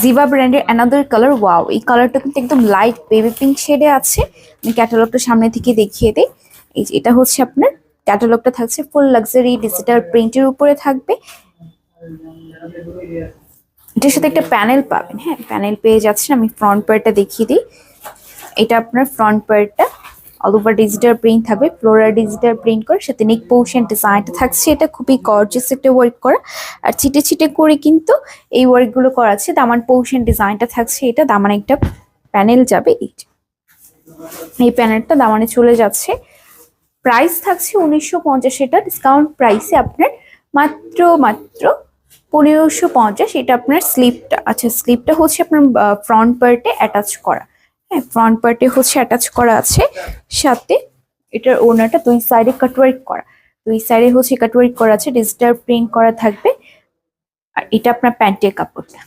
জিভা ব্র্যান্ডের another colour. Wow, এই কালারটা কিন্তু একদম লাইট বেবি পিঙ্ক শেডে আছে। আমি ক্যাটালগটা সামনে থেকে দেখিয়ে দিই। এই যে এটা হচ্ছে আপনার ক্যাটালগটা, থাকছে ফুল লাক্সারি ডিজিটাল প্রিন্টের উপরে থাকবে। এটার সাথে একটা প্যানেল পাবেন। হ্যাঁ, প্যানেল পেয়ে যাচ্ছেন। আমি ফ্রন্ট পার্টটা দেখিয়ে দিই। এটা আপনার ফ্রন্ট পার্টটা অল ওভার ডিজিটাল প্রিন্ট থাকবে, ফ্লোরাল ডিজিটাল প্রিন্ট করে, সাথে নেক পোর্শন ডিজাইনটা থাকছে। এটা খুবই গর্জিয়াস একটা ওয়ার্ক করা, আর ছিটে ছিটে করে কিন্তু এই ওয়ার্কগুলো করা আছে। দামান পোর্শন ডিজাইনটা থাকছে। এটা দামানে একটা প্যানেল যাবে, এই প্যানেলটা দামানে চলে যাচ্ছে। প্রাইস থাকছে 1950। এটা ডিসকাউন্ট প্রাইসে আপনার মাত্র 1550। এটা আপনার স্লিপটা, আচ্ছা স্লিপটা হচ্ছে আপনার ফ্রন্ট পার্টে অ্যাটাচ করা। হ্যাঁ, ফ্রন্ট পার্টে হচ্ছে অ্যাটাচ করা আছে। সাথে এটার ওনারটা দুই সাইডে কাটওয়ার্ক করা, দুই সাইডে হচ্ছে কাটওয়ার্ক করা আছে, ডিজিটাল প্রিন্ট করা থাকবে। আর এটা আপনার প্যান্টের কাপড়টা।